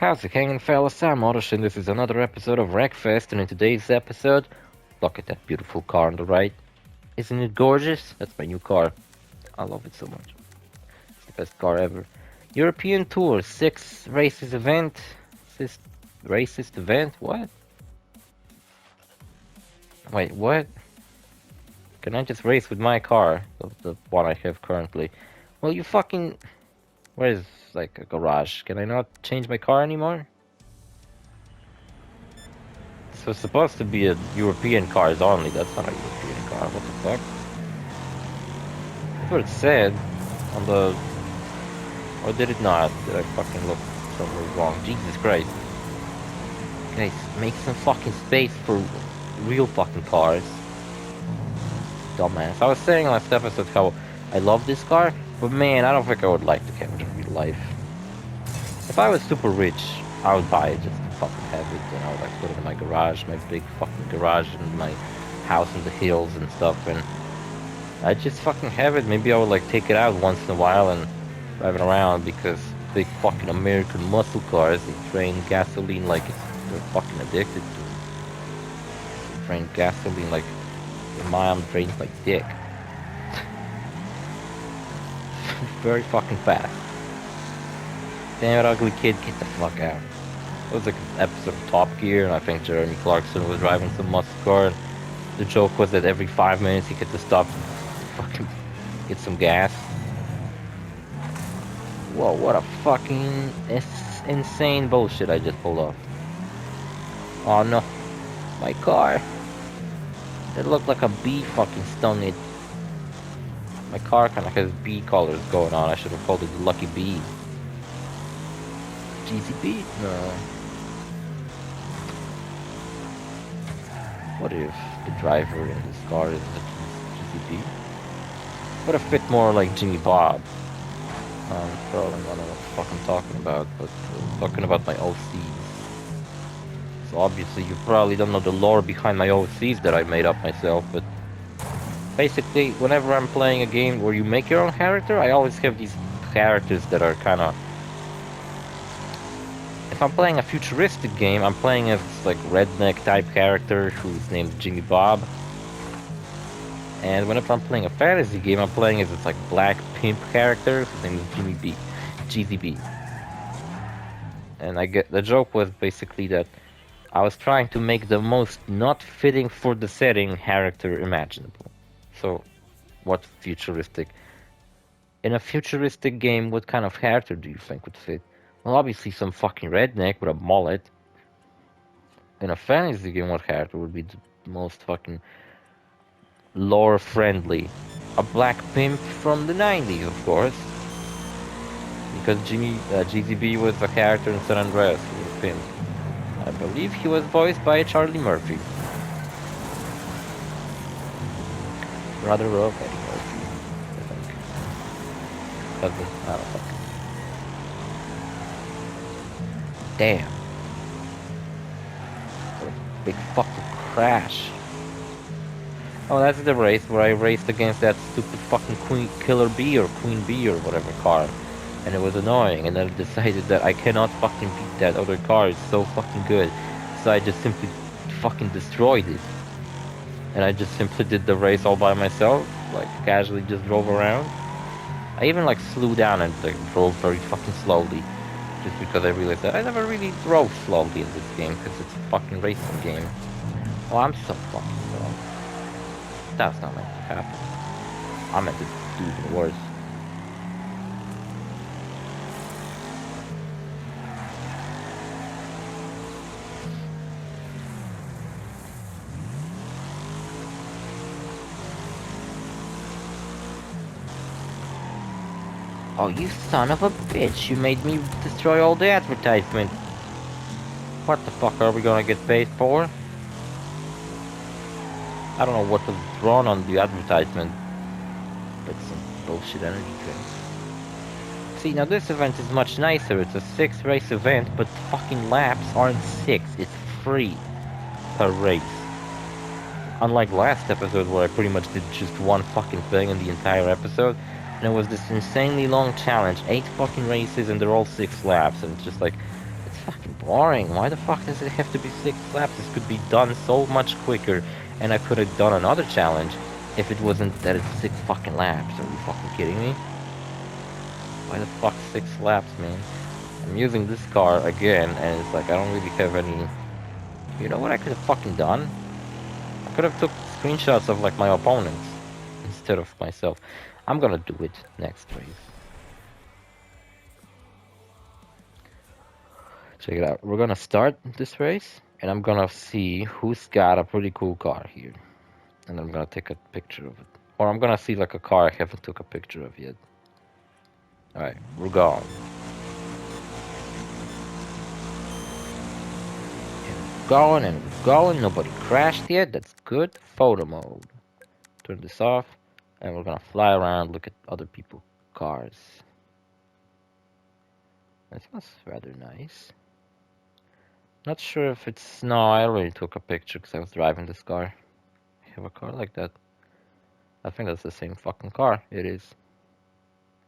How's it hanging, fellas? I'm OrosZ, and this is another episode of Wreckfest, and in today's episode, look at that beautiful car on the right. Isn't it gorgeous? That's my new car. I love it so much. It's the best car ever. European Tour, 6 races event. Six racist event? What? Wait, what? Can I just race with my car? The one I have currently. Well, you fucking... Where's, like, a garage? Can I not change my car anymore? So it's supposed to be a European cars only. That's not a European car. What the fuck? That's what it said on the... Or did it not? Did I fucking look somewhere wrong? Jesus Christ. Guys, make some fucking space for real fucking cars. Dumbass. I was saying last episode how I love this car, but man, I don't think I would like to have it in real life. If I was super rich, I would buy it just to fucking have it, you know, like put it in my garage, my big fucking garage in my house in the hills and stuff, and I'd just fucking have it. Maybe I would like take it out once in a while and drive it around, because big fucking American muscle cars, they drain gasoline like they're fucking addicted to it. They drain gasoline like your mom drains my dick. Very fucking fast. Damn it, ugly kid, get the fuck out. It was like an episode of Top Gear, and I think Jeremy Clarkson was driving some muscle car, and the joke was that every 5 minutes he had to stop to fucking get some gas. Whoa, what a fucking insane bullshit I just pulled off. Oh no, my car. It looked like a bee fucking stung it. My car kinda has bee colors going on. I should have called it the Lucky Bee. GCB? No. What if the driver in this car is a GCB? Would have fit more like Jimmy Bob. Probably I don't know what the fuck I'm talking about, but I'm talking about my OCs. So obviously you probably don't know the lore behind my OCs that I made up myself, but basically whenever I'm playing a game where you make your own character, I always have these characters that are kinda... If I'm playing a futuristic game, I'm playing as like redneck type character whose name is Jimmy Bob. And whenever I'm playing a fantasy game, I'm playing as this like black pimp character whose name is Jimmy B, GZB. And I get the joke was basically that I was trying to make the most not fitting for the setting character imaginable. So, what futuristic? In a futuristic game, what kind of character do you think would fit? Well, obviously some fucking redneck with a mullet. In a fantasy game, what character would be the most fucking lore-friendly? A black pimp from the 90s, of course. Because GZB was a character in San Andreas who was a pimp. I believe he was voiced by Charlie Murphy. Brother of Eddie Murphy, I think. Cousin, I don't know. Damn. What a big fucking crash. Oh, that's the race where I raced against that stupid fucking Killer Bee or Queen Bee or whatever car. And it was annoying, and then I decided that I cannot fucking beat that other car, it's so fucking good. So I just simply fucking destroyed it. And I just simply did the race all by myself, like casually just drove around. I even like slowed down and like drove very fucking slowly. Just because I realized that I never really drove slowly in this game, because it's a fucking racing game. Oh, I'm so fucking slow. That's not meant to happen. I meant to do even worse. Oh, you son of a bitch, you made me destroy all the advertisement. What the fuck are we gonna get paid for? I don't know what was drawn on the advertisement, but some bullshit energy drink. See, now this event is much nicer. It's a 6 race event, but fucking laps aren't 6. It's 3 per race. Unlike last episode where I pretty much did just one fucking thing in the entire episode, and it was this insanely long challenge, 8 fucking races, and they're all 6 laps, and it's just like, it's boring. Why the fuck does it have to be 6 laps? This could be done so much quicker, and I could have done another challenge if it wasn't that it's 6 fucking laps. Are you fucking kidding me? Why the fuck 6 laps, man? I'm using this car again, and it's like I don't really have any... You know what I could have fucking done? I could have took screenshots of like my opponents instead of myself. I'm gonna do it next race. Check it out. We're gonna start this race, and I'm gonna see who's got a pretty cool car here. And I'm gonna take a picture of it. Or I'm gonna see like a car I haven't took a picture of yet. Alright, we're going. And we're going. Nobody crashed yet. That's good. Photo mode. Turn this off. And we're gonna fly around, look at other people's cars. That smells rather nice. Not sure if it's... No, I already took a picture because I was driving this car. I have a car like that. I think that's the same fucking car. It is.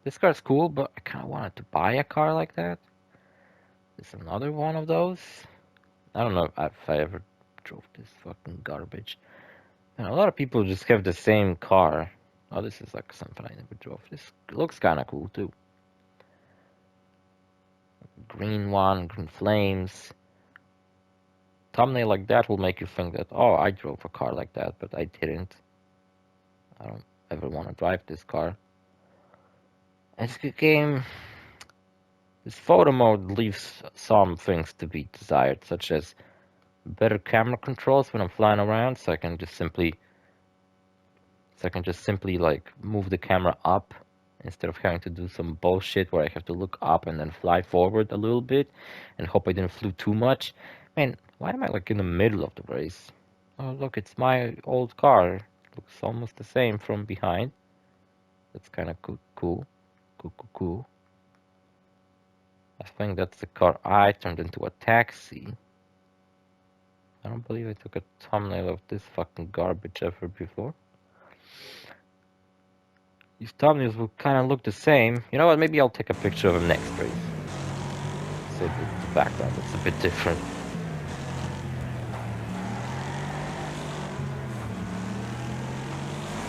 This car's cool, but I kind of wanted to buy a car like that. It's another one of those. I don't know if I ever drove this fucking garbage. And a lot of people just have the same car. Oh, this is like something I never drove. This looks kind of cool too. Green one, green flames. Thumbnail like that will make you think that, oh, I drove a car like that, but I didn't. I don't ever want to drive this car. It's a good game. This photo mode leaves some things to be desired, such as better camera controls when I'm flying around, so I can just simply like move the camera up instead of having to do some bullshit where I have to look up and then fly forward a little bit and hope I didn't flew too much. Man, why am I like in the middle of the race? Oh look, it's my old car. It looks almost the same from behind. That's kind of cool. Cool. I think that's the car I turned into a taxi. I don't believe I took a thumbnail of this fucking garbage ever before. These thumbnails will kind of look the same. You know what? Maybe I'll take a picture of them next race. So the background looks a bit different.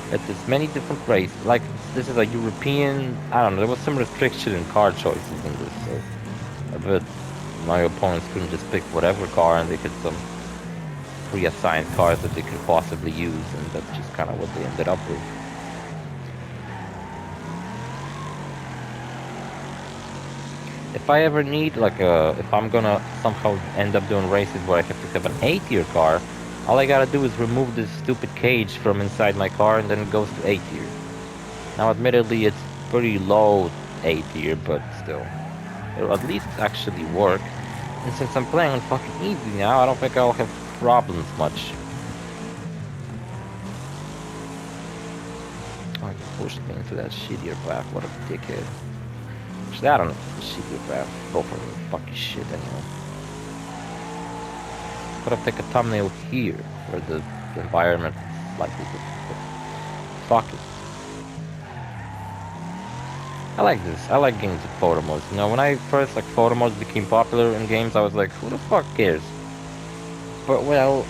There's many different races. Like, this is a European... I don't know, there was some restriction in car choices in this, so... I bet my opponents couldn't just pick whatever car and they get some pre-assigned cars that they could possibly use, and that's just kind of what they ended up with. If I ever need, like, if I'm gonna somehow end up doing races where I have to have an A-tier car, all I gotta do is remove this stupid cage from inside my car and then it goes to A-tier. Now, admittedly, it's pretty low A-tier, but still. It'll at least actually work. And since I'm playing on fucking easy now, I don't think I'll have problems much. Oh, you pushed me into that shittier path. What a dickhead. Actually, I don't know if it's a shittier path. Both of them fucking shit anyway. Could have taken a thumbnail here, where the environment is likely to be. Fuck it. I like this. I like games with photo modes. You know, when I first, like, photo modes became popular in games, I was like, who the fuck cares? But, well,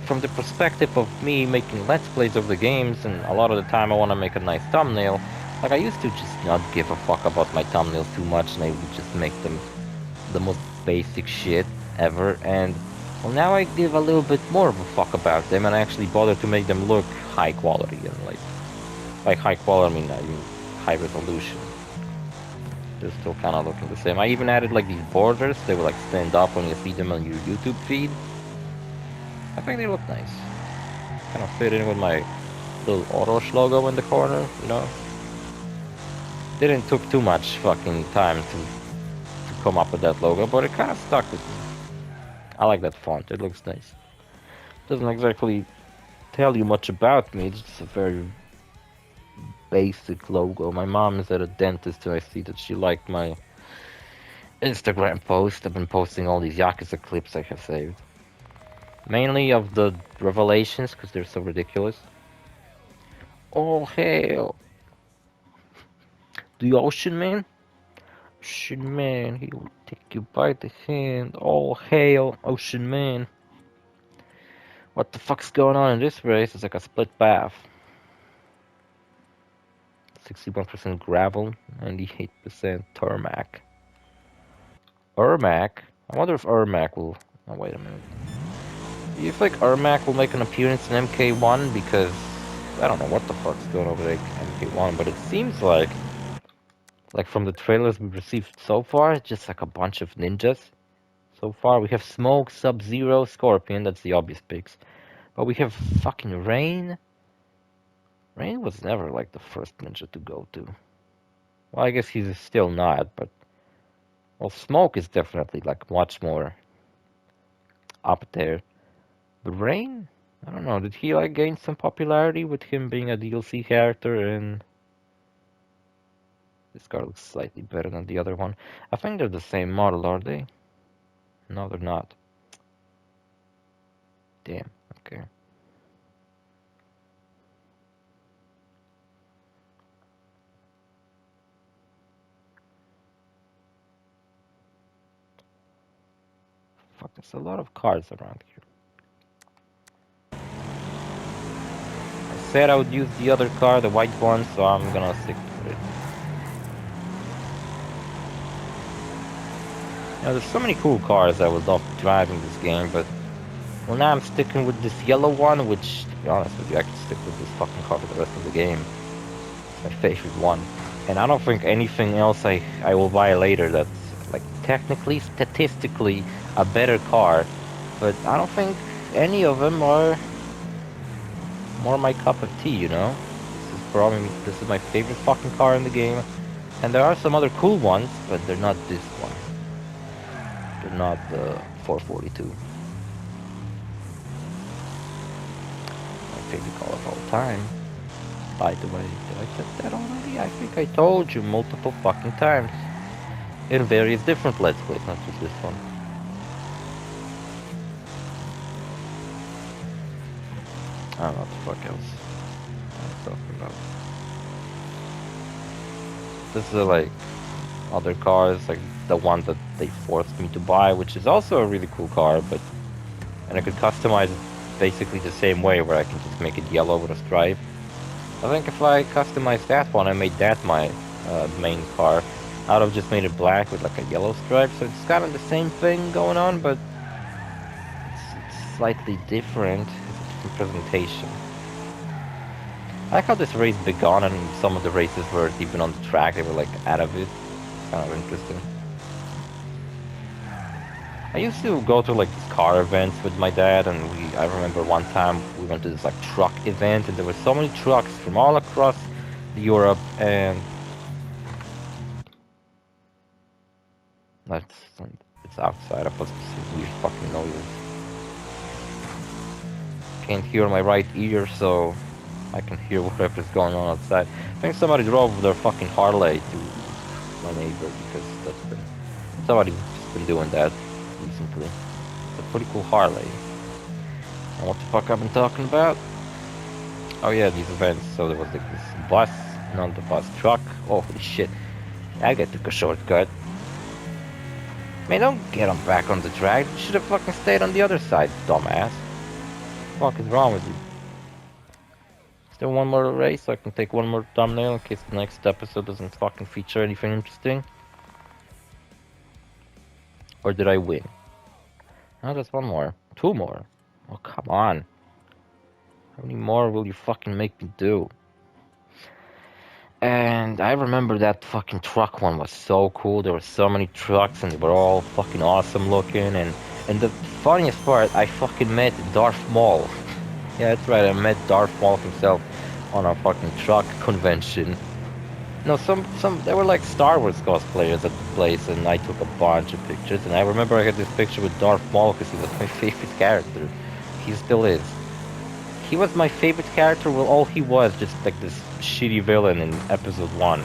from the perspective of me making Let's Plays of the games, and a lot of the time I want to make a nice thumbnail, like, I used to just not give a fuck about my thumbnails too much, and I would just make them the most basic shit ever, and, well, now I give a little bit more of a fuck about them, and I actually bother to make them look high quality, and, like high quality, I mean high resolution. They're still kind of looking the same. I even added like these borders. They will like stand up when you see them on your YouTube feed. I think they look nice. Kind of fit in with my little OrosZ logo in the corner, you know. Didn't took too much fucking time to come up with that logo, but it kind of stuck with me. I like that font. It looks nice. Doesn't exactly tell you much about me. It's just a very basic logo. My mom is at a dentist and I see that she liked my Instagram post. I've been posting all these Yakuza clips I have saved. Mainly of the revelations, because they're so ridiculous. Oh hell! The ocean, man? Ocean Man, he will take you by the hand. All hail, Ocean Man. What the fuck's going on in this race? It's like a split path. 61% gravel, 98% tarmac. Ermac? I wonder if Ermac will... Oh, wait a minute. Do you think Ermac will make an appearance in MK1? Because I don't know what the fuck's going over there in MK1, but it seems like from the trailers we've received so far, it's just like a bunch of ninjas. So far, we have Smoke, Sub-Zero, Scorpion, that's the obvious picks. But we have fucking Rain. Rain was never like the first ninja to go to. Well, I guess he's still not, but... Well, Smoke is definitely like much more up there. But Rain? I don't know, did he like gain some popularity with him being a DLC character and... This car looks slightly better than the other one. I think they're the same model, are they? No, they're not. Damn, okay. Fuck, there's a lot of cars around here. I said I would use the other car, the white one, so I'm gonna stick to it. Now, there's so many cool cars I would love driving this game, but... Well, now I'm sticking with this yellow one, which, to be honest with you, I could stick with this fucking car for the rest of the game. It's my favorite one. And I don't think anything else I will buy later that's, like, technically, statistically, a better car. But I don't think any of them are more my cup of tea, you know? This is my favorite fucking car in the game. And there are some other cool ones, but they're not this one. They're not the 442. My favorite car of all time. By the way, did I say that already? I think I told you multiple fucking times. In various different Let's Plays, not just this one. I don't know what the fuck else I'm talking about. This is like other cars, like the one that they forced me to buy, which is also a really cool car, but... And I could customize it basically the same way, where I can just make it yellow with a stripe. I think if I customized that one, I made that my main car. I would have just made it black with like a yellow stripe, so it's kind of the same thing going on, but it's slightly different. It's a different presentation. I like how this race began and some of the races weren't even on the track, they were like out of it. Kind of interesting. I used to go to like these car events with my dad, and I remember one time we went to this like truck event, and there were so many trucks from all across Europe, and it's outside. I'm supposed to see weird fucking noises. Can't hear my right ear, so I can hear whatever's going on outside. I think somebody drove their fucking Harley to my neighbor, because somebody's been doing that recently. It's a pretty cool Harley. And what the fuck I've been talking about? Oh yeah, these events. So there was like this bus, not the bus, truck. Oh, holy shit. I took a shortcut. Man, don't get on back on the track. You should have fucking stayed on the other side, dumbass. What the fuck is wrong with you? Still one more race, so I can take one more thumbnail in case the next episode doesn't fucking feature anything interesting. Or did I win? No, there's one more. Two more. Oh, come on. How many more will you fucking make me do? And I remember that fucking truck one was so cool. There were so many trucks and they were all fucking awesome looking. And the funniest part, I fucking met Darth Maul. Yeah, that's right, I met Darth Maul himself on a fucking truck convention. No, there were like Star Wars cosplayers at the place, and I took a bunch of pictures. And I remember I had this picture with Darth Maul because he was my favorite character. He still is. He was my favorite character. Well, all he was just like this shitty villain in episode 1,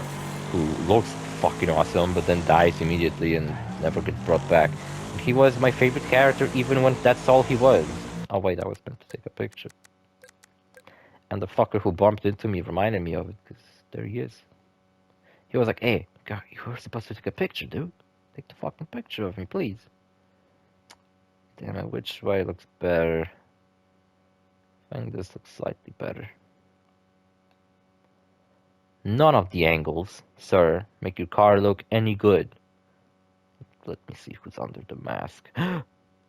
who looks fucking awesome, but then dies immediately and never gets brought back. And he was my favorite character, even when that's all he was. Oh wait, I was meant to take a picture. And the fucker who bumped into me reminded me of it, because there he is. He was like, hey, You're supposed to take a picture, dude. Take the fucking picture of me, please. Damn it, which way looks better? I think this looks slightly better. None of the angles, sir, make your car look any good. Let me see who's under the mask.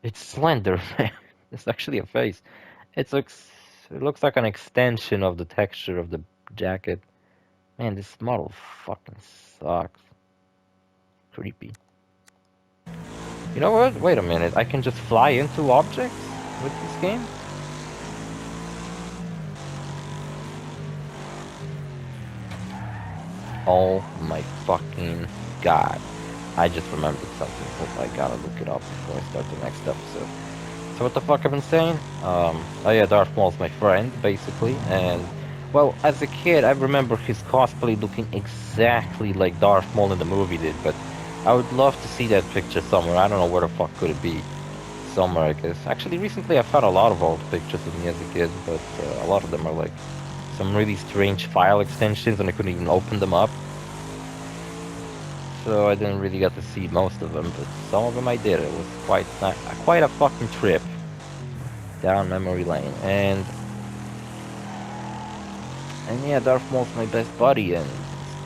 It's Slender Man. It's actually a face. It looks like an extension of the texture of the jacket. Man, this model fucking sucks. Creepy. You know what? Wait a minute. I can just fly into objects with this game? Oh my fucking god. I just remembered something, but I gotta look it up before I start the next episode. So what the fuck I've been saying? Oh yeah, Darth Maul's my friend, basically, and well, as a kid, I remember his cosplay looking exactly like Darth Maul in the movie did, but I would love to see that picture somewhere. I don't know where the fuck could it be. Somewhere, I guess. Actually, recently I found a lot of old pictures of me as a kid, but a lot of them are like some really strange file extensions, and I couldn't even open them up. So I didn't really get to see most of them, but some of them I did. It was quite a fucking trip down memory lane, and yeah, Darth Maul's my best buddy, and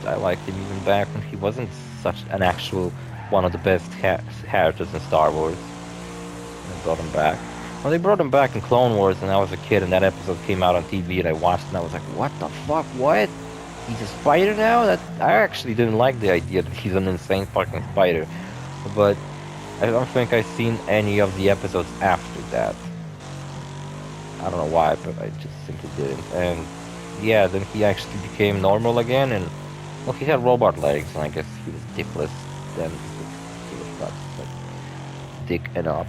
I liked him even back when he wasn't such an actual one of the best characters in Star Wars. And I brought him back. Well, they brought him back in Clone Wars, and I was a kid, and that episode came out on TV, and I watched it, and I was like, what the fuck, what? He's a spider now? That I actually didn't like the idea that he's an insane fucking spider. But I don't think I've seen any of the episodes after that. I don't know why, but I just simply didn't. And yeah, then he actually became normal again, and well, he had robot legs, and I guess he was dickless then. He was not like dick enough.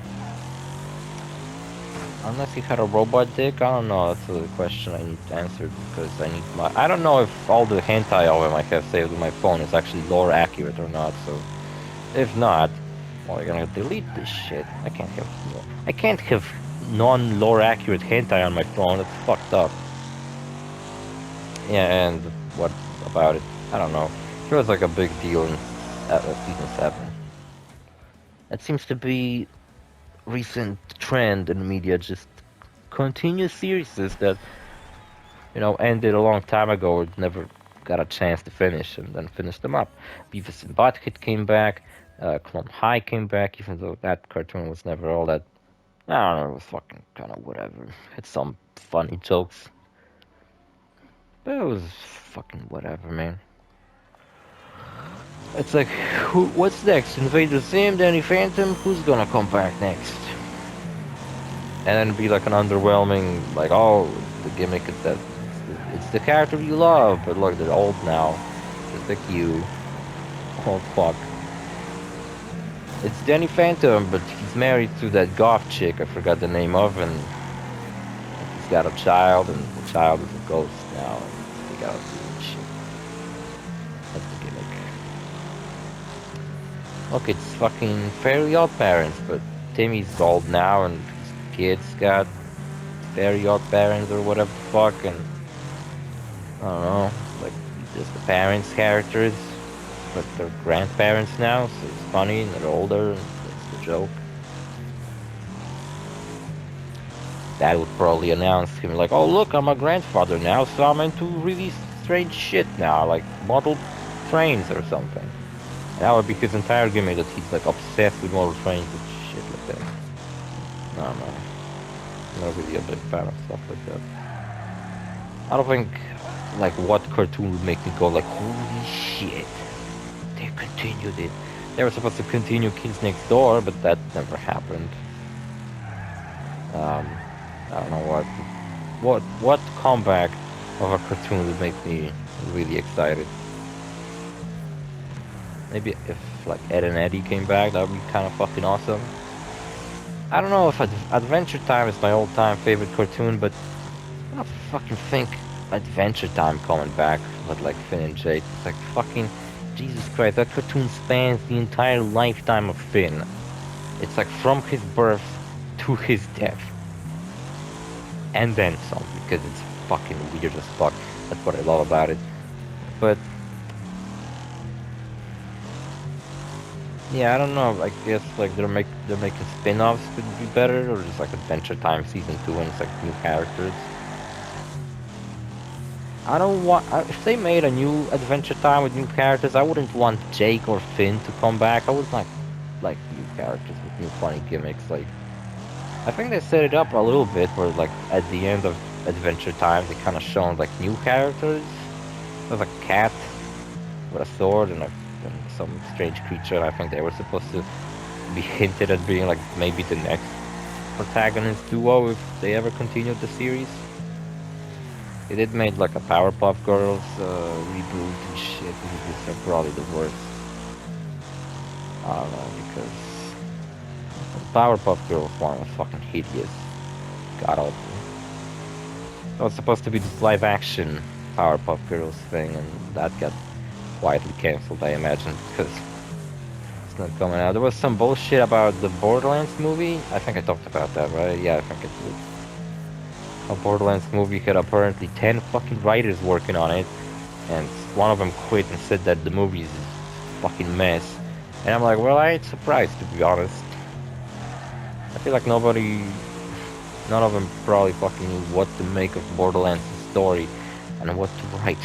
Unless he had a robot dick, I don't know, that's the question I need answered, because I need my... I don't know if all the hentai of him I have saved with my phone is actually lore accurate or not, so... If not, well, you're gonna delete this shit. I can't have non-lore accurate hentai on my phone, that's fucked up. Yeah, and what about it? I don't know. It was like a big deal in Season 7. It seems to be recent trend in the media, just continuous series that, you know, ended a long time ago or never got a chance to finish, and then finished them up. Beavis and Butthead came back, Clone High came back, even though that cartoon was never all that, I don't know, it was fucking kind of whatever. Had some funny jokes, but it was fucking whatever, man. It's like, what's next? Invader Zim, Danny Phantom? Who's gonna come back next? And then be like an underwhelming, like, oh, the gimmick is that it's the character you love, but look, they're old now. Just like you. Oh, fuck. It's Danny Phantom, but he's married to that goth chick I forgot the name of, and he's got a child, and the child is a ghost now, and they gotta do shit. That's the gimmick. Look, it's fucking Fairly Odd Parents, but Timmy's old now, and his kids got Fairly Odd Parents or whatever the fuck, and I don't know, like just the parents' characters, but they're grandparents now, so it's funny, and they're older, and that's the joke. Dad would probably announce him like, oh look, I'm a grandfather now, so I'm into really strange shit now, like model trains or something. That would be his entire gimmick, that he's like obsessed with model trains and shit like that. I don't know. I'm not really a big fan of stuff like that. I don't think, like, what cartoon would make me go like, holy shit, they continued it. They were supposed to continue Kids Next Door, but that never happened. I don't know what comeback of a cartoon would make me really excited. Maybe if like Ed and Eddie came back, that would be kind of fucking awesome. I don't know if Adventure Time is my all-time favorite cartoon, but I don't fucking think Adventure Time coming back with like Finn and Jake. It's like fucking Jesus Christ, that cartoon spans the entire lifetime of Finn. It's like from his birth to his death. And then some, because it's fucking weird as fuck. That's what I love about it. But Yeah, I don't know. I guess like they're making spin-offs could be better, or just like Adventure Time Season 2 and it's like new characters. I don't want. If they made a new Adventure Time with new characters, I wouldn't want Jake or Finn to come back. I would like new characters with new funny gimmicks. Like I think they set it up a little bit where like at the end of Adventure Time they kind of shown like new characters. There's a cat with a sword and some strange creature. And I think they were supposed to be hinted at being like maybe the next protagonist duo if they ever continued the series. They did make like a Powerpuff Girls reboot and shit. These are probably the worst. I don't know because Powerpuff Girls one was fucking hideous, god awful. It was supposed to be this live action Powerpuff Girls thing, and that got quietly cancelled, I imagine, because it's not coming out. There was some bullshit about the Borderlands movie. I think I talked about that, right? Yeah, I think I did. A Borderlands movie had apparently 10 fucking writers working on it, and one of them quit and said that the movie is a fucking mess. And I'm like, well, I ain't surprised, to be honest. I feel like none of them probably fucking knew what to make of Borderlands' story and what to write.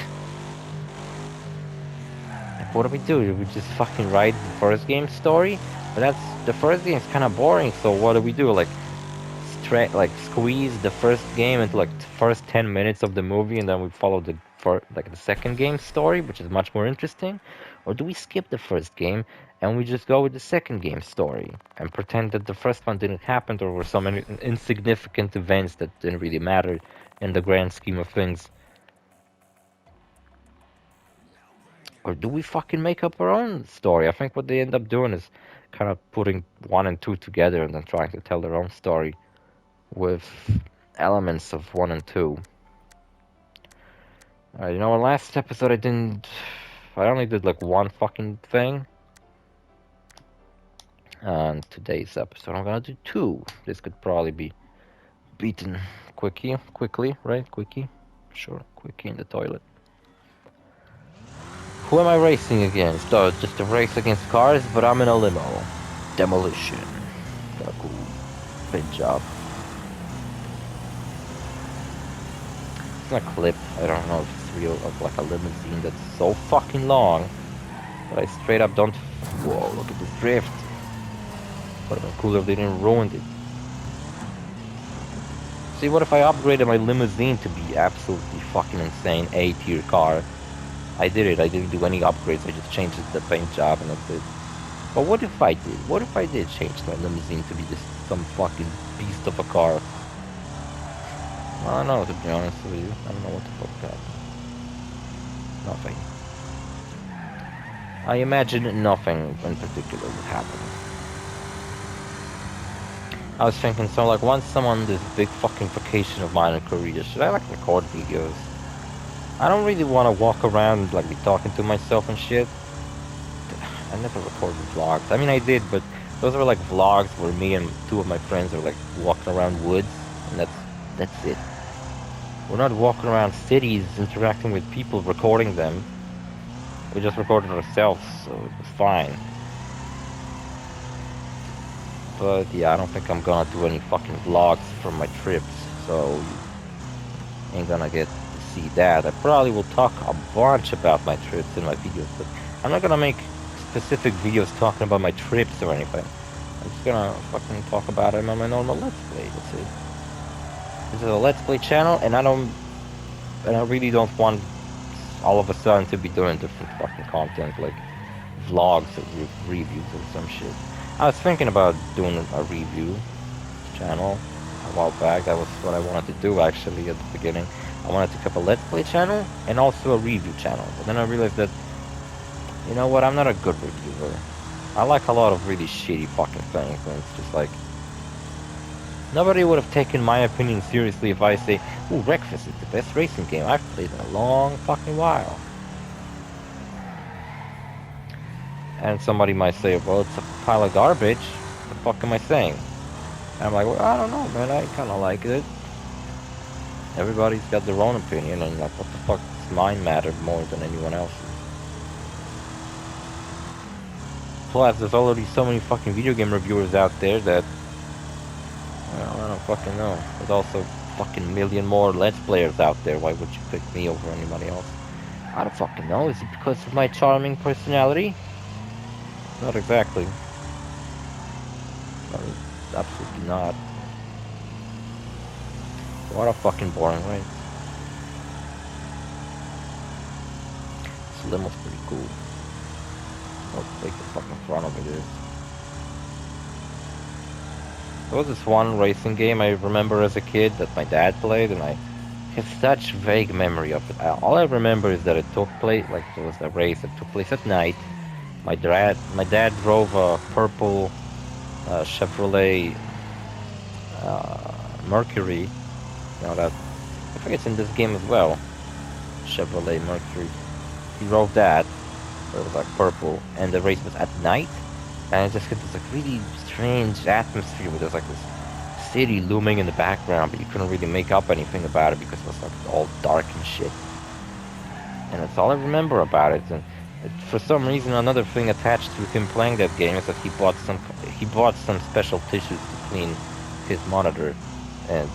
Like, what do we do? Do we just fucking write the first game's story? But the first game's kind of boring, so what do we do? Like, squeeze the first game into like the first 10 minutes of the movie and then we follow the second game story, which is much more interesting? Or do we skip the first game and we just go with the second game story and pretend that the first one didn't happen or were some insignificant events that didn't really matter in the grand scheme of things? Or do we fucking make up our own story? I think what they end up doing is kind of putting one and two together and then trying to tell their own story with elements of 1 and 2. You know, last episode I only did like one fucking thing. And today's episode I'm gonna do 2. This could probably be beaten quickly, right? Quickie? Sure, quickie in the toilet. Who am I racing against? Oh, just a race against cars, but I'm in a limo. Demolition. Got a cool paint job. A clip, I don't know if it's real, of like a limousine that's so fucking long that I straight up don't. Whoa, look at this drift. Would have been cooler if they didn't ruin it. See, what if I upgraded my limousine to be absolutely fucking insane A tier car? I did it, I didn't do any upgrades, I just changed the paint job and that's it. But what if I did? What if I did change my limousine to be just some fucking beast of a car? I don't know, to be honest with you. I don't know what the fuck happened. Nothing. I imagine nothing in particular would happen. I was thinking, so like once I'm on this big fucking vacation of mine in Korea, should I like record videos? I don't really want to walk around and like be talking to myself and shit. I never recorded vlogs. I mean I did, but those were like vlogs where me and 2 of my friends are like walking around woods, and that's it. We're not walking around cities interacting with people, recording them. We just recorded ourselves, so it was fine. But yeah, I don't think I'm gonna do any fucking vlogs from my trips, so you ain't gonna get to see that. I probably will talk a bunch about my trips in my videos, but I'm not gonna make specific videos talking about my trips or anything. I'm just gonna fucking talk about it on my normal Let's Play, that's it. This is a Let's Play channel, and I really don't want all of a sudden to be doing different fucking content, like vlogs or reviews or some shit. I was thinking about doing a review channel a while back. That was what I wanted to do actually at the beginning. I wanted to keep a Let's Play channel and also a review channel. But then I realized that, you know what, I'm not a good reviewer. I like a lot of really shitty fucking things, and it's just like, nobody would have taken my opinion seriously if I say, ooh, Wreckfest is the best racing game I've played in a long fucking while. And somebody might say, well, it's a pile of garbage. What the fuck am I saying? And I'm like, well, I don't know, man. I kind of like it. Everybody's got their own opinion, and like, what the fuck does mine matter more than anyone else's? Plus, there's already so many fucking video game reviewers out there that I don't fucking know. There's also fucking million more Let's Players out there. Why would you pick me over anybody else? I don't fucking know. Is it because of my charming personality? Not exactly. No, absolutely not. What a fucking boring race. This limo's pretty cool. I'll take the fucking front of it is. There was this one racing game I remember as a kid that my dad played, and I have such vague memory of it. All I remember is that it took place, like there was a race that took place at night. My dad drove a purple Chevrolet Mercury. You know that, I think it's in this game as well. Chevrolet Mercury. He drove that. It was like purple, and the race was at night, and it just had this like really strange atmosphere where there's like this city looming in the background, but you couldn't really make up anything about it because it was like all dark and shit. And that's all I remember about it. And for some reason, another thing attached to him playing that game is that he bought some special tissues to clean his monitor, and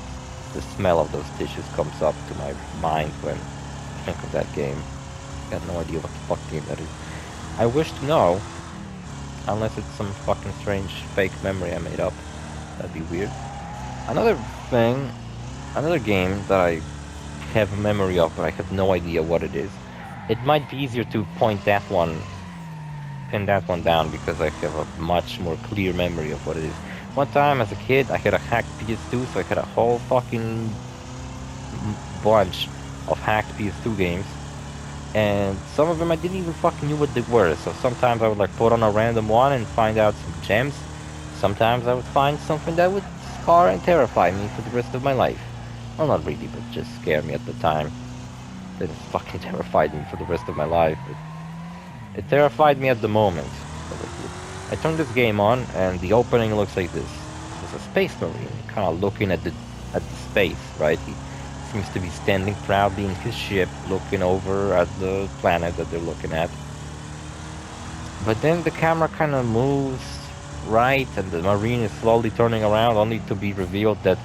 the smell of those tissues comes up to my mind when I think of that game. I got no idea what the fuck game that is. I wish to know, unless it's some fucking strange fake memory I made up. That'd be weird. Another game that I have a memory of, but I have no idea what it is. It might be easier to pin that one down because I have a much more clear memory of what it is. One time as a kid, I had a hacked PS2, so I had a whole fucking bunch of hacked PS2 games. And some of them I didn't even fucking knew what they were, so sometimes I would like put on a random one and find out some gems. Sometimes I would find something that would scar and terrify me for the rest of my life. Well, not really, but just scare me at the time. It fucking terrified me for the rest of my life. It terrified me at the moment. I turned this game on, and the opening looks like this. There's a space marine, kind of looking at the space, right? He seems to be standing proudly in his ship, looking over at the planet that they're looking at. But then the camera kind of moves right, and the marine is slowly turning around, only to be revealed that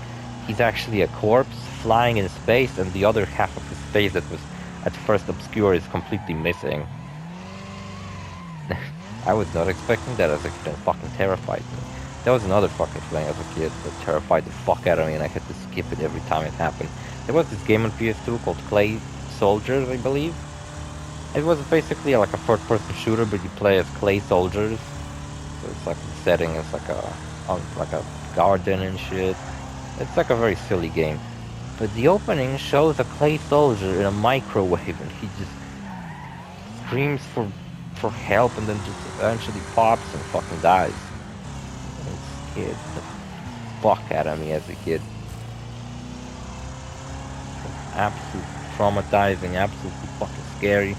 he's actually a corpse flying in space, and the other half of his face that was at first obscure is completely missing. I was not expecting that as a kid, and fucking terrified me. That was another fucking thing as a kid that terrified the fuck out of me, and I had to skip it every time it happened. There was this game on PS2 called Clay Soldiers, I believe. It was basically like a third-person shooter, but you play as clay soldiers. So it's like the setting is like a garden and shit. It's like a very silly game. But the opening shows a clay soldier in a microwave, and he just screams for help, and then just eventually pops and fucking dies. And it scared the fuck out of me as a kid. Absolutely traumatizing, absolutely fucking scary.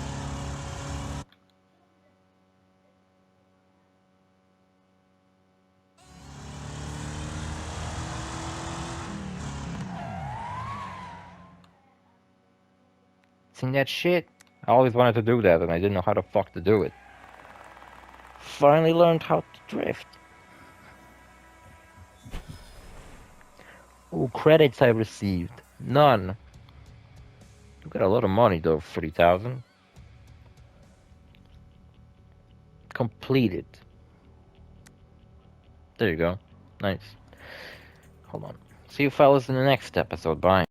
Seen that shit? I always wanted to do that, and I didn't know how the fuck to do it. Finally learned how to drift. Ooh, credits I received. None. You got a lot of money though, 30,000. Completed. There you go. Nice. Hold on. See you fellas in the next episode. Bye.